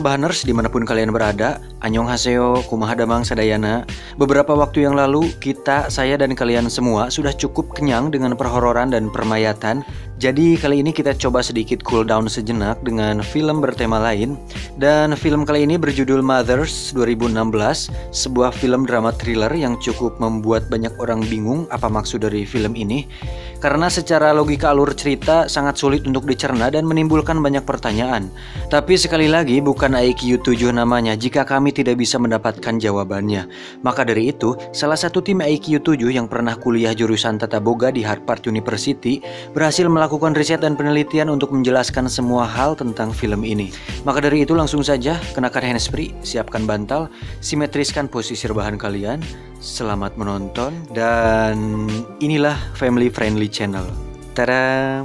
Rebahaners dimanapun kalian berada, Annyeonghaseyo, kumaha damang sadayana. Beberapa waktu yang lalu, saya dan kalian semua sudah cukup kenyang dengan perhororan dan permayatan. Jadi kali ini kita coba sedikit cool down sejenak dengan film bertema lain. Dan film kali ini berjudul Mothers 2016, sebuah film drama thriller yang cukup membuat banyak orang bingung apa maksud dari film ini. Karena secara logika alur cerita sangat sulit untuk dicerna dan menimbulkan banyak pertanyaan. Tapi sekali lagi bukan IQ 7 namanya jika kami tidak bisa mendapatkan jawabannya. Maka dari itu, salah satu tim IQ 7 yang pernah kuliah jurusan Tata Boga di Harvard University berhasil melakukan riset dan penelitian untuk menjelaskan semua hal tentang film ini. Maka dari itu langsung saja kenakan handsfree, siapkan bantal, simetriskan posisi rebahan kalian. Selamat menonton dan inilah family friendly channel. Tada!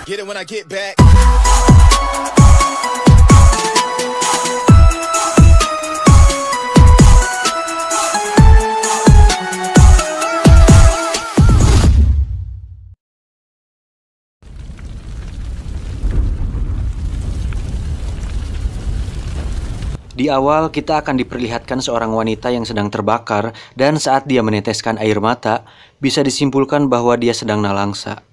Get it when I get back. Di awal kita akan diperlihatkan seorang wanita yang sedang terbakar dan saat dia meneteskan air mata, bisa disimpulkan bahwa dia sedang nalangsa.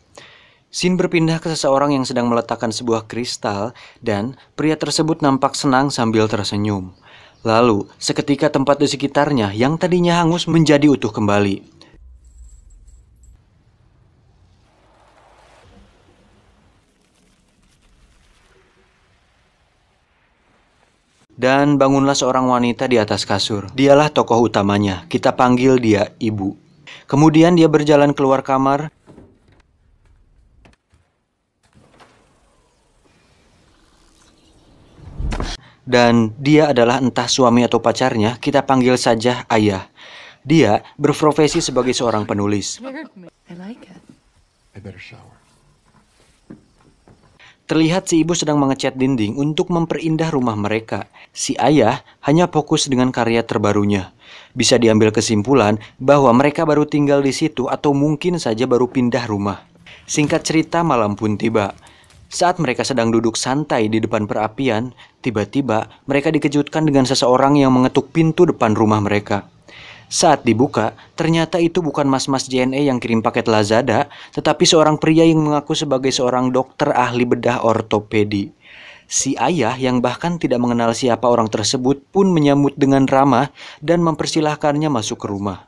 Scene berpindah ke seseorang yang sedang meletakkan sebuah kristal dan pria tersebut nampak senang sambil tersenyum. Lalu, seketika tempat di sekitarnya yang tadinya hangus menjadi utuh kembali. Dan bangunlah seorang wanita di atas kasur. Dialah tokoh utamanya. Kita panggil dia Ibu. Kemudian dia berjalan keluar kamar. Dan dia adalah entah suami atau pacarnya. Kita panggil saja Ayah. Dia berprofesi sebagai seorang penulis. Terlihat si ibu sedang mengecat dinding untuk memperindah rumah mereka. Si ayah hanya fokus dengan karya terbarunya. Bisa diambil kesimpulan bahwa mereka baru tinggal di situ atau mungkin saja baru pindah rumah. Singkat cerita, malam pun tiba. Saat mereka sedang duduk santai di depan perapian, tiba-tiba mereka dikejutkan dengan seseorang yang mengetuk pintu depan rumah mereka. Saat dibuka, ternyata itu bukan mas-mas JNE yang kirim paket Lazada, tetapi seorang pria yang mengaku sebagai seorang dokter ahli bedah ortopedi. Si ayah yang bahkan tidak mengenal siapa orang tersebut pun menyambut dengan ramah dan mempersilahkannya masuk ke rumah.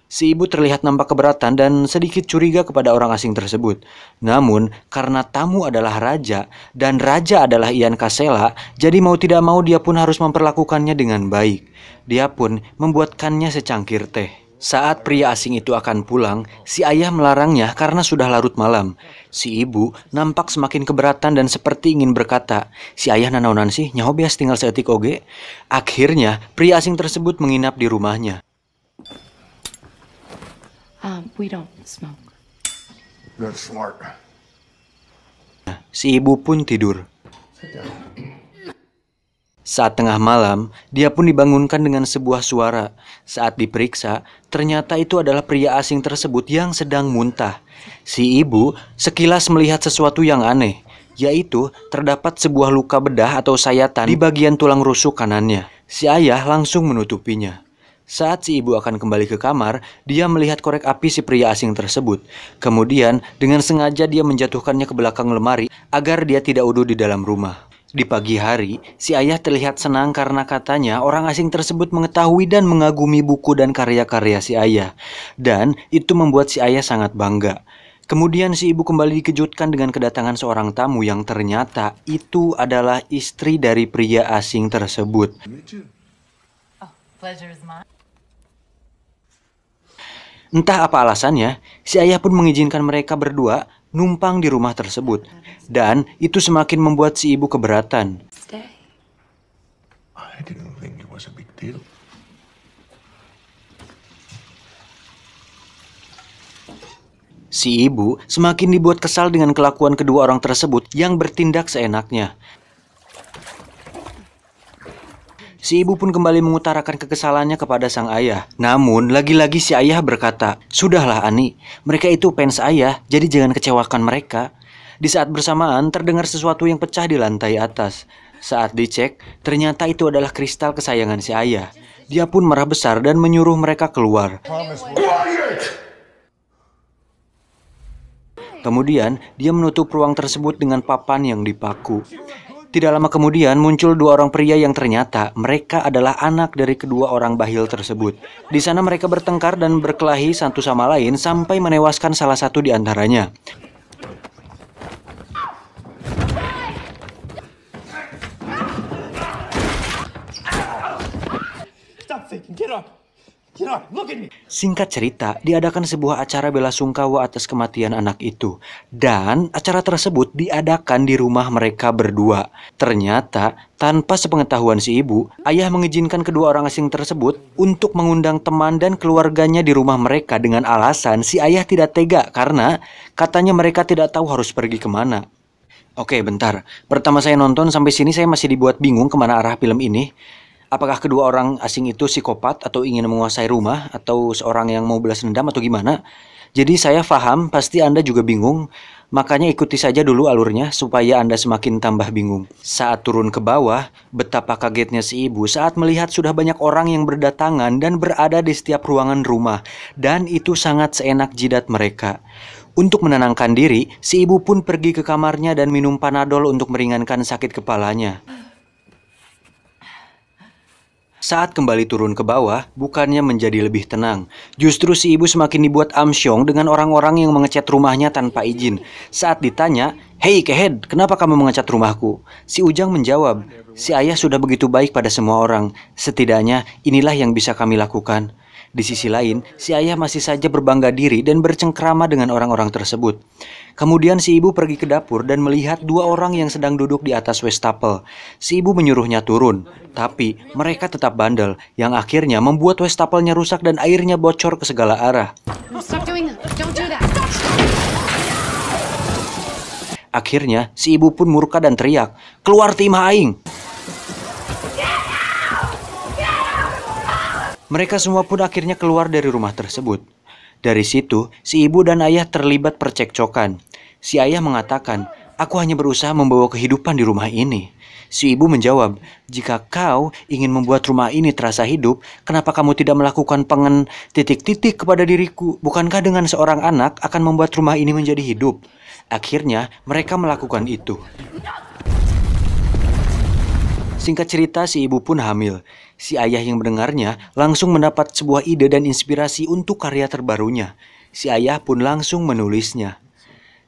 Si ibu terlihat nampak keberatan dan sedikit curiga kepada orang asing tersebut. Namun, karena tamu adalah raja dan raja adalah Ian Kasela, jadi mau tidak mau dia pun harus memperlakukannya dengan baik. Dia pun membuatkannya secangkir teh. Saat pria asing itu akan pulang, si ayah melarangnya karena sudah larut malam. Si ibu nampak semakin keberatan dan seperti ingin berkata, "Si ayah nanaonan sih, nyaho beas tinggal seetik oge." Akhirnya, pria asing tersebut menginap di rumahnya. We don't smoke. That's smart. Si ibu pun tidur. Saat tengah malam, dia pun dibangunkan dengan sebuah suara. Saat diperiksa, ternyata itu adalah pria asing tersebut yang sedang muntah. Si ibu sekilas melihat sesuatu yang aneh, yaitu terdapat sebuah luka bedah atau sayatan di bagian tulang rusuk kanannya. Si ayah langsung menutupinya. Saat si ibu akan kembali ke kamar, dia melihat korek api si pria asing tersebut. Kemudian, dengan sengaja dia menjatuhkannya ke belakang lemari agar dia tidak uduk di dalam rumah. Di pagi hari, si ayah terlihat senang karena katanya orang asing tersebut mengetahui dan mengagumi buku dan karya-karya si ayah. Dan itu membuat si ayah sangat bangga. Kemudian si ibu kembali dikejutkan dengan kedatangan seorang tamu yang ternyata itu adalah istri dari pria asing tersebut. Pleasure is mine. Entah apa alasannya, si ayah pun mengizinkan mereka berdua numpang di rumah tersebut. Dan itu semakin membuat si ibu keberatan. I didn't think it was a big deal. Si ibu semakin dibuat kesal dengan kelakuan kedua orang tersebut yang bertindak seenaknya. Si ibu pun kembali mengutarakan kekesalannya kepada sang ayah. Namun, lagi-lagi si ayah berkata, "Sudahlah Ani, mereka itu fans ayah, jadi jangan kecewakan mereka." Di saat bersamaan, terdengar sesuatu yang pecah di lantai atas. Saat dicek, ternyata itu adalah kristal kesayangan si ayah. Dia pun marah besar dan menyuruh mereka keluar. Quiet! Kemudian, dia menutup ruang tersebut dengan papan yang dipaku. Tidak lama kemudian muncul dua orang pria yang ternyata mereka adalah anak dari kedua orang bahil tersebut. Di sana mereka bertengkar dan berkelahi satu sama lain sampai menewaskan salah satu di antaranya. Stop faking. Get up. Get up. Look at me. Singkat cerita, diadakan sebuah acara bela sungkawa atas kematian anak itu. Dan acara tersebut diadakan di rumah mereka berdua. Ternyata, tanpa sepengetahuan si ibu, ayah mengizinkan kedua orang asing tersebut untuk mengundang teman dan keluarganya di rumah mereka dengan alasan si ayah tidak tega karena katanya mereka tidak tahu harus pergi kemana. Oke, bentar. Pertama saya nonton sampai sini saya masih dibuat bingung kemana arah film ini. Apakah kedua orang asing itu psikopat atau ingin menguasai rumah atau seorang yang mau balas dendam atau gimana? Jadi saya paham, pasti Anda juga bingung. Makanya ikuti saja dulu alurnya supaya Anda semakin tambah bingung. Saat turun ke bawah, betapa kagetnya si ibu saat melihat sudah banyak orang yang berdatangan dan berada di setiap ruangan rumah. Dan itu sangat seenak jidat mereka. Untuk menenangkan diri, si ibu pun pergi ke kamarnya dan minum Panadol untuk meringankan sakit kepalanya. Saat kembali turun ke bawah, bukannya menjadi lebih tenang. Justru si ibu semakin dibuat amsyong dengan orang-orang yang mengecat rumahnya tanpa izin. Saat ditanya, "Hei Kehead, kenapa kamu mengecat rumahku?" Si Ujang menjawab, "Si ayah sudah begitu baik pada semua orang. Setidaknya inilah yang bisa kami lakukan." Di sisi lain, si ayah masih saja berbangga diri dan bercengkrama dengan orang-orang tersebut. Kemudian si ibu pergi ke dapur dan melihat dua orang yang sedang duduk di atas wastafel. Si ibu menyuruhnya turun, tapi mereka tetap bandel, yang akhirnya membuat wastafelnya rusak dan airnya bocor ke segala arah. Stop doing that. Don't do that. Akhirnya, si ibu pun murka dan teriak, "Keluar timah aing!" Mereka semua pun akhirnya keluar dari rumah tersebut. Dari situ, si ibu dan ayah terlibat percekcokan. Si ayah mengatakan, "Aku hanya berusaha membawa kehidupan di rumah ini." Si ibu menjawab, "Jika kau ingin membuat rumah ini terasa hidup, kenapa kamu tidak melakukan titik-titik kepada diriku? Bukankah dengan seorang anak akan membuat rumah ini menjadi hidup?" Akhirnya, mereka melakukan itu. Singkat cerita, si ibu pun hamil. Si ayah yang mendengarnya langsung mendapat sebuah ide dan inspirasi untuk karya terbarunya. Si ayah pun langsung menulisnya.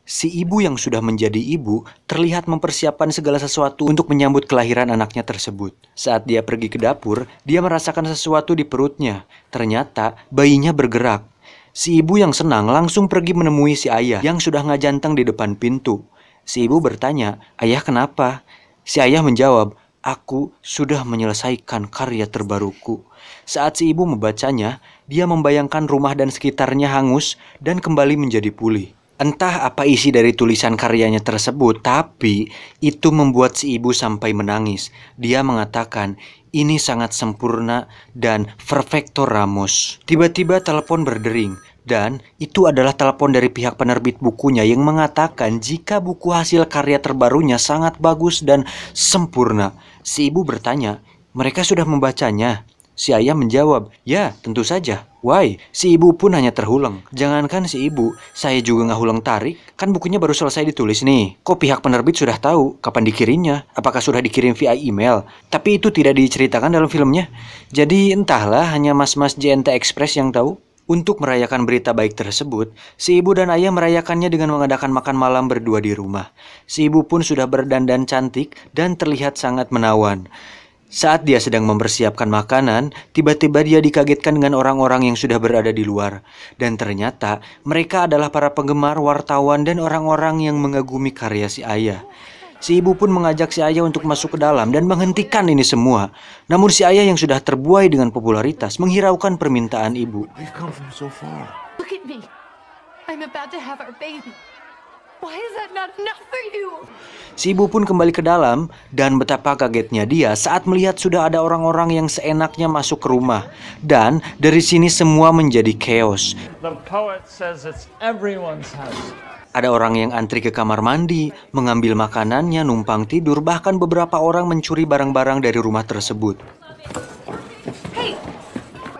Si ibu yang sudah menjadi ibu terlihat mempersiapkan segala sesuatu untuk menyambut kelahiran anaknya tersebut. Saat dia pergi ke dapur, dia merasakan sesuatu di perutnya. Ternyata bayinya bergerak. Si ibu yang senang langsung pergi menemui si ayah yang sudah ngajanteng di depan pintu. Si ibu bertanya, "Ayah kenapa?" Si ayah menjawab, "Aku sudah menyelesaikan karya terbaruku." Saat si ibu membacanya, dia membayangkan rumah dan sekitarnya hangus dan kembali menjadi pulih. Entah apa isi dari tulisan karyanya tersebut, tapi itu membuat si ibu sampai menangis. Dia mengatakan, "Ini sangat sempurna dan perfecto Ramos." Tiba-tiba telepon berdering. Dan itu adalah telepon dari pihak penerbit bukunya yang mengatakan jika buku hasil karya terbarunya sangat bagus dan sempurna. Si ibu bertanya, "Mereka sudah membacanya?" Si ayah menjawab, "Ya, tentu saja." "Why?" Si ibu pun hanya terhulang. Jangankan si ibu, saya juga nggak hulang tarik. Kan bukunya baru selesai ditulis nih. Kok pihak penerbit sudah tahu kapan dikirimnya? Apakah sudah dikirim via email? Tapi itu tidak diceritakan dalam filmnya. Jadi entahlah, hanya mas-mas JNT Express yang tahu. Untuk merayakan berita baik tersebut, si ibu dan ayah merayakannya dengan mengadakan makan malam berdua di rumah. Si ibu pun sudah berdandan cantik dan terlihat sangat menawan. Saat dia sedang mempersiapkan makanan, tiba-tiba dia dikagetkan dengan orang-orang yang sudah berada di luar. Dan ternyata mereka adalah para penggemar, wartawan, dan orang-orang yang mengagumi karya si ayah. Si ibu pun mengajak si ayah untuk masuk ke dalam dan menghentikan ini semua. Namun si ayah yang sudah terbuai dengan popularitas menghiraukan permintaan ibu. We've come from so far. Look at me. I'm about to have our baby. Why is that not enough for you? Si ibu pun kembali ke dalam dan betapa kagetnya dia saat melihat sudah ada orang-orang yang seenaknya masuk ke rumah. Dan dari sini semua menjadi chaos. The poet says it's everyone's house. Ada orang yang antri ke kamar mandi, mengambil makanannya, numpang tidur, bahkan beberapa orang mencuri barang-barang dari rumah tersebut.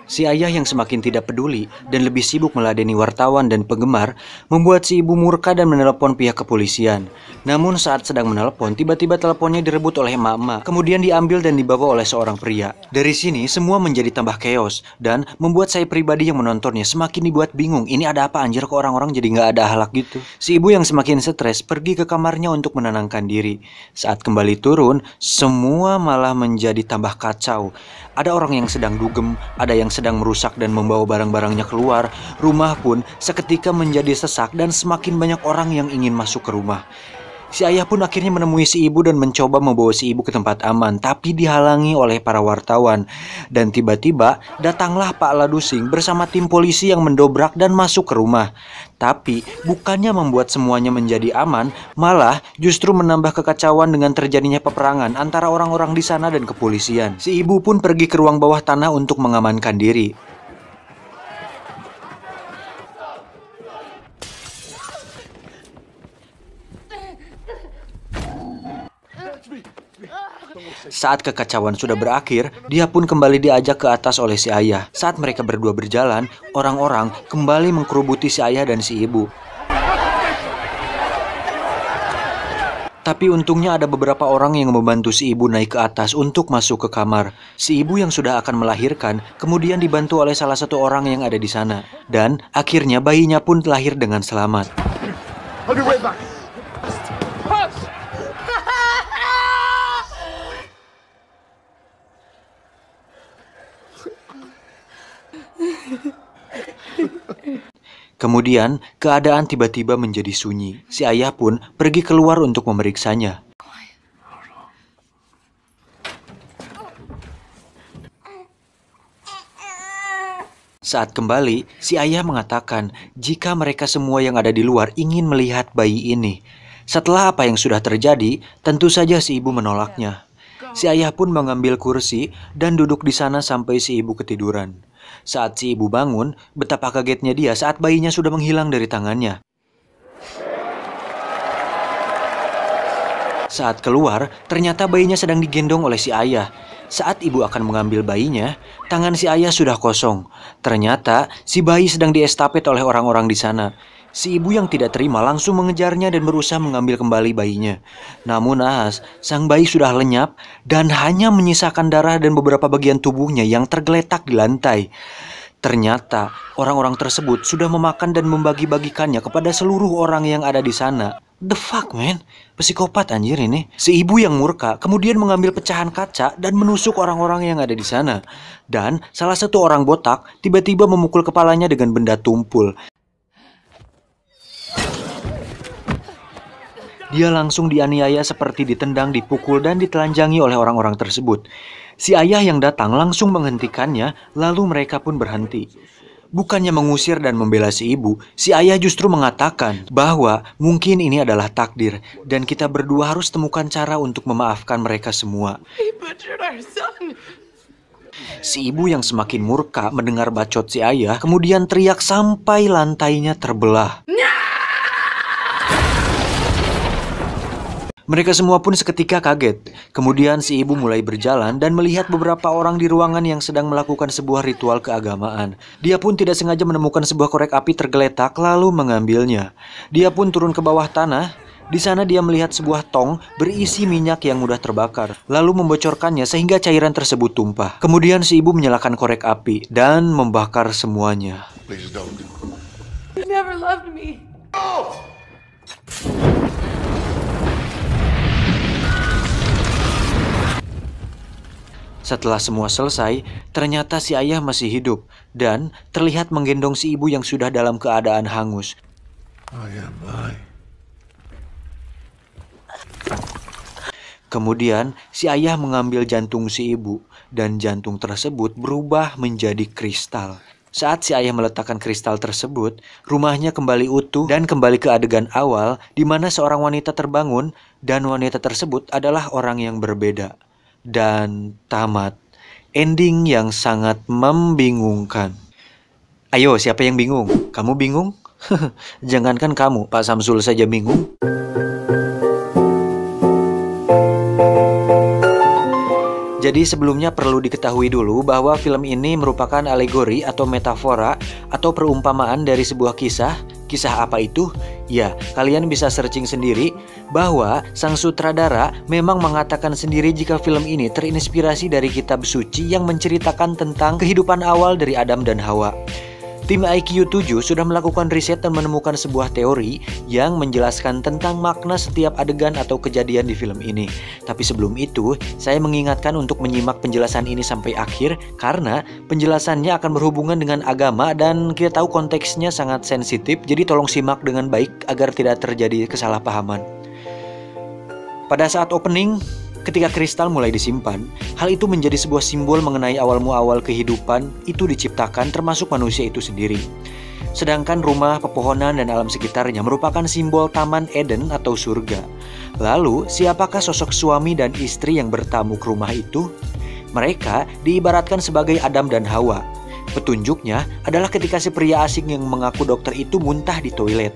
Si ayah yang semakin tidak peduli dan lebih sibuk meladeni wartawan dan penggemar membuat si ibu murka dan menelepon pihak kepolisian. Namun saat sedang menelepon, tiba-tiba teleponnya direbut oleh emak-emak, kemudian diambil dan dibawa oleh seorang pria. Dari sini semua menjadi tambah chaos dan membuat saya pribadi yang menontonnya semakin dibuat bingung. Ini ada apa anjir, kok orang-orang jadi nggak ada akhlak gitu. Si ibu yang semakin stres pergi ke kamarnya untuk menenangkan diri. Saat kembali turun, semua malah menjadi tambah kacau. Ada orang yang sedang dugem, ada yang sedang merusak dan membawa barang-barangnya keluar. Rumah pun seketika menjadi sesak dan semakin banyak orang yang ingin masuk ke rumah. Si ayah pun akhirnya menemui si ibu dan mencoba membawa si ibu ke tempat aman, tapi dihalangi oleh para wartawan. Dan tiba-tiba datanglah Pak Ladusing bersama tim polisi yang mendobrak dan masuk ke rumah. Tapi bukannya membuat semuanya menjadi aman, malah justru menambah kekacauan dengan terjadinya peperangan antara orang-orang di sana dan kepolisian. Si ibu pun pergi ke ruang bawah tanah untuk mengamankan diri. Saat kekacauan sudah berakhir, dia pun kembali diajak ke atas oleh si ayah. Saat mereka berdua berjalan, orang-orang kembali mengkerubuti si ayah dan si ibu. Tapi untungnya ada beberapa orang yang membantu si ibu naik ke atas untuk masuk ke kamar. Si ibu yang sudah akan melahirkan kemudian dibantu oleh salah satu orang yang ada di sana. Dan akhirnya bayinya pun lahir dengan selamat. I'll be right back. Kemudian, keadaan tiba-tiba menjadi sunyi. Si ayah pun pergi keluar untuk memeriksanya. Saat kembali, si ayah mengatakan jika mereka semua yang ada di luar ingin melihat bayi ini. Setelah apa yang sudah terjadi, tentu saja si ibu menolaknya. Si ayah pun mengambil kursi dan duduk di sana sampai si ibu ketiduran. Saat si ibu bangun, betapa kagetnya dia saat bayinya sudah menghilang dari tangannya. Saat keluar, ternyata bayinya sedang digendong oleh si ayah. Saat ibu akan mengambil bayinya, tangan si ayah sudah kosong. Ternyata si bayi sedang diestafet oleh orang-orang di sana. Si ibu yang tidak terima langsung mengejarnya dan berusaha mengambil kembali bayinya. Namun naas, sang bayi sudah lenyap dan hanya menyisakan darah dan beberapa bagian tubuhnya yang tergeletak di lantai. Ternyata orang-orang tersebut sudah memakan dan membagi-bagikannya kepada seluruh orang yang ada di sana. The fuck man, psikopat anjir ini. Si ibu yang murka kemudian mengambil pecahan kaca dan menusuk orang-orang yang ada di sana. Dan salah satu orang botak tiba-tiba memukul kepalanya dengan benda tumpul. Dia langsung dianiaya seperti ditendang, dipukul, dan ditelanjangi oleh orang-orang tersebut. Si ayah yang datang langsung menghentikannya, lalu mereka pun berhenti. Bukannya mengusir dan membela si ibu, si ayah justru mengatakan bahwa mungkin ini adalah takdir, dan kita berdua harus temukan cara untuk memaafkan mereka semua. He butchered our son. Si ibu yang semakin murka mendengar bacot si ayah, kemudian teriak sampai lantainya terbelah. Mereka semua pun seketika kaget. Kemudian si ibu mulai berjalan dan melihat beberapa orang di ruangan yang sedang melakukan sebuah ritual keagamaan. Dia pun tidak sengaja menemukan sebuah korek api tergeletak lalu mengambilnya. Dia pun turun ke bawah tanah. Di sana dia melihat sebuah tong berisi minyak yang mudah terbakar, lalu membocorkannya sehingga cairan tersebut tumpah. Kemudian si ibu menyalakan korek api dan membakar semuanya. Please don't. You never loved me. Setelah semua selesai, ternyata si ayah masih hidup dan terlihat menggendong si ibu yang sudah dalam keadaan hangus. I am I. Kemudian si ayah mengambil jantung si ibu dan jantung tersebut berubah menjadi kristal. Saat si ayah meletakkan kristal tersebut, rumahnya kembali utuh dan kembali ke adegan awal di mana seorang wanita terbangun dan wanita tersebut adalah orang yang berbeda. Dan tamat. Ending yang sangat membingungkan. Ayo, siapa yang bingung? Kamu bingung? Jangankan kamu, Pak Samsul saja bingung. Jadi sebelumnya perlu diketahui dulu bahwa film ini merupakan alegori atau metafora atau perumpamaan dari sebuah kisah. Kisah apa itu? Ya, kalian bisa searching sendiri bahwa sang sutradara memang mengatakan sendiri jika film ini terinspirasi dari kitab suci yang menceritakan tentang kehidupan awal dari Adam dan Hawa. Tim IQ 7 sudah melakukan riset dan menemukan sebuah teori yang menjelaskan tentang makna setiap adegan atau kejadian di film ini. Tapi sebelum itu, saya mengingatkan untuk menyimak penjelasan ini sampai akhir karena penjelasannya akan berhubungan dengan agama dan kita tahu konteksnya sangat sensitif, jadi tolong simak dengan baik agar tidak terjadi kesalahpahaman. Pada saat opening, ketika kristal mulai disimpan, hal itu menjadi sebuah simbol mengenai awal muawal kehidupan itu diciptakan termasuk manusia itu sendiri. Sedangkan rumah, pepohonan, dan alam sekitarnya merupakan simbol Taman Eden atau surga. Lalu, siapakah sosok suami dan istri yang bertamu ke rumah itu? Mereka diibaratkan sebagai Adam dan Hawa. Petunjuknya adalah ketika si pria asing yang mengaku dokter itu muntah di toilet.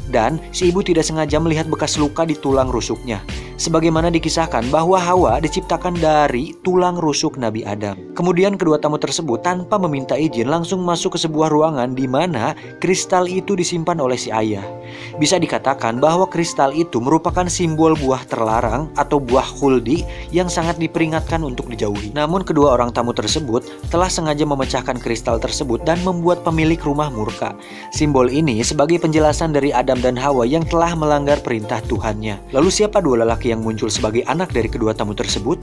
Dan si ibu tidak sengaja melihat bekas luka di tulang rusuknya. Sebagaimana dikisahkan bahwa Hawa diciptakan dari tulang rusuk Nabi Adam. Kemudian kedua tamu tersebut tanpa meminta izin langsung masuk ke sebuah ruangan di mana kristal itu disimpan oleh si ayah. Bisa dikatakan bahwa kristal itu merupakan simbol buah terlarang atau buah khuldi yang sangat diperingatkan untuk dijauhi. Namun kedua orang tamu tersebut telah sengaja memecahkan kristal tersebut dan membuat pemilik rumah murka. Simbol ini sebagai penjelasan dari Adam dan Hawa yang telah melanggar perintah Tuhannya. Lalu siapa dua lelaki yang muncul sebagai anak dari kedua tamu tersebut?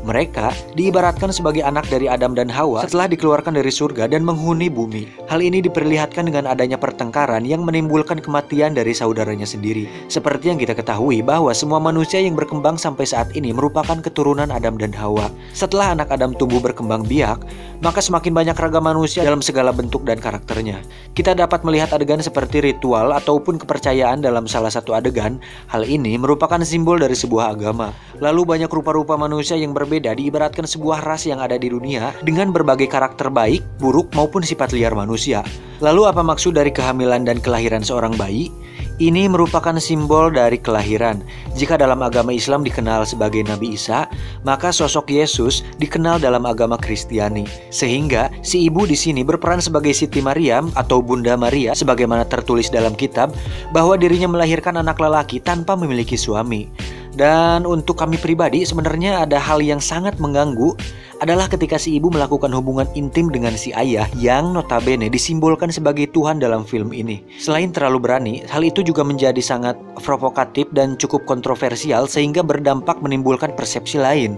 Mereka diibaratkan sebagai anak dari Adam dan Hawa setelah dikeluarkan dari surga dan menghuni bumi. Hal ini diperlihatkan dengan adanya pertengkaran yang menimbulkan kematian dari saudaranya sendiri. Seperti yang kita ketahui bahwa semua manusia yang berkembang sampai saat ini merupakan keturunan Adam dan Hawa. Setelah anak Adam tumbuh berkembang biak, maka semakin banyak ragam manusia dalam segala bentuk dan karakternya. Kita dapat melihat adegan seperti ritual ataupun kepercayaan dalam salah satu adegan. Hal ini merupakan simbol dari sebuah agama. Lalu banyak rupa-rupa manusia yang berbeda diibaratkan sebuah ras yang ada di dunia dengan berbagai karakter baik, buruk maupun sifat liar manusia. Lalu apa maksud dari kehamilan dan kelahiran seorang bayi? Ini merupakan simbol dari kelahiran. Jika dalam agama Islam dikenal sebagai Nabi Isa, maka sosok Yesus dikenal dalam agama Kristiani. Sehingga si ibu di sini berperan sebagai Siti Maryam atau Bunda Maria sebagaimana tertulis dalam kitab bahwa dirinya melahirkan anak lelaki tanpa memiliki suami. Dan untuk kami pribadi sebenarnya ada hal yang sangat mengganggu adalah ketika si ibu melakukan hubungan intim dengan si ayah yang notabene disimbolkan sebagai Tuhan dalam film ini. Selain terlalu berani, hal itu juga menjadi sangat provokatif dan cukup kontroversial sehingga berdampak menimbulkan persepsi lain.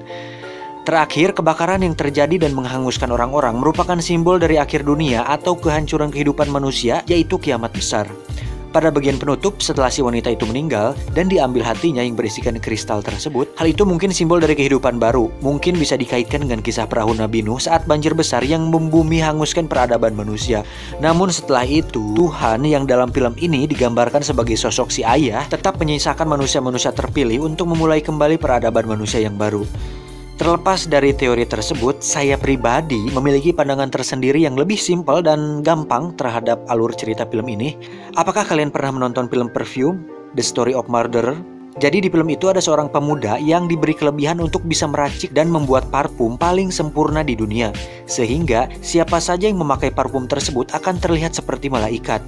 Terakhir, kebakaran yang terjadi dan menghanguskan orang-orang merupakan simbol dari akhir dunia atau kehancuran kehidupan manusia, yaitu kiamat besar. Pada bagian penutup, setelah si wanita itu meninggal dan diambil hatinya yang berisikan kristal tersebut, hal itu mungkin simbol dari kehidupan baru. Mungkin bisa dikaitkan dengan kisah perahu Nabi Nuh saat banjir besar yang membumi hanguskan peradaban manusia. Namun setelah itu, Tuhan yang dalam film ini digambarkan sebagai sosok si ayah tetap menyisakan manusia-manusia terpilih untuk memulai kembali peradaban manusia yang baru. Terlepas dari teori tersebut, saya pribadi memiliki pandangan tersendiri yang lebih simpel dan gampang terhadap alur cerita film ini. Apakah kalian pernah menonton film Perfume, The Story of Murderer? Jadi di film itu ada seorang pemuda yang diberi kelebihan untuk bisa meracik dan membuat parfum paling sempurna di dunia. Sehingga siapa saja yang memakai parfum tersebut akan terlihat seperti malaikat.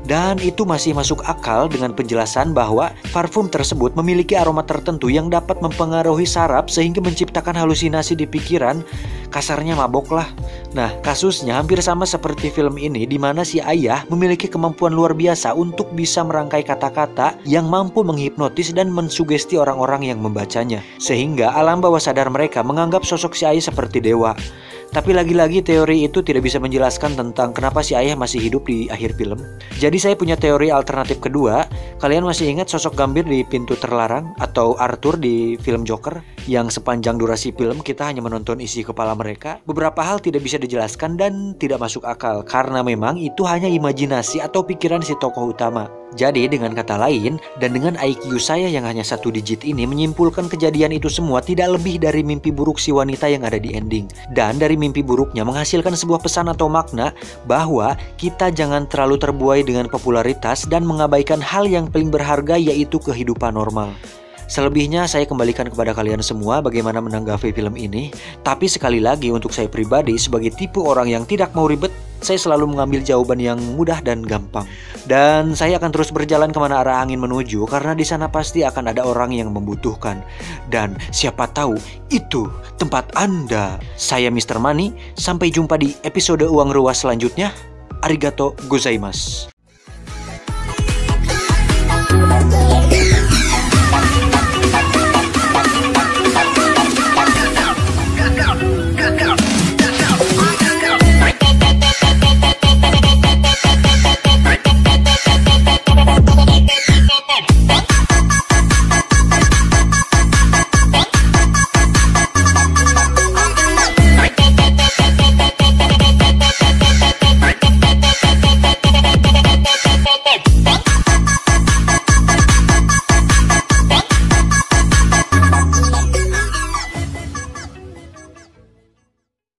Dan itu masih masuk akal dengan penjelasan bahwa parfum tersebut memiliki aroma tertentu yang dapat mempengaruhi saraf sehingga menciptakan halusinasi di pikiran. Kasarnya mabok lah. Nah, kasusnya hampir sama seperti film ini di mana si ayah memiliki kemampuan luar biasa untuk bisa merangkai kata-kata yang mampu menghipnotis dan mensugesti orang-orang yang membacanya. Sehingga alam bawah sadar mereka menganggap sosok si ayah seperti dewa. Tapi lagi-lagi teori itu tidak bisa menjelaskan tentang kenapa si ayah masih hidup di akhir film. Jadi saya punya teori alternatif kedua. Kalian masih ingat sosok Gambir di Pintu Terlarang atau Arthur di film Joker? Yang sepanjang durasi film kita hanya menonton isi kepala mereka. Beberapa hal tidak bisa dijelaskan dan tidak masuk akal karena memang itu hanya imajinasi atau pikiran si tokoh utama. Jadi dengan kata lain, dan dengan IQ saya yang hanya 1 digit ini menyimpulkan kejadian itu semua tidak lebih dari mimpi buruk si wanita yang ada di ending. Dan dari mimpi buruknya menghasilkan sebuah pesan atau makna bahwa kita jangan terlalu terbuai dengan popularitas dan mengabaikan hal yang paling berharga, yaitu kehidupan normal. Selebihnya saya kembalikan kepada kalian semua bagaimana menanggapi film ini. Tapi sekali lagi untuk saya pribadi sebagai tipe orang yang tidak mau ribet, saya selalu mengambil jawaban yang mudah dan gampang. Dan saya akan terus berjalan kemana arah angin menuju, karena di sana pasti akan ada orang yang membutuhkan. Dan siapa tahu itu tempat Anda. Saya Mr. Money, sampai jumpa di episode Uang Ruas selanjutnya. Arigato gozaimasu.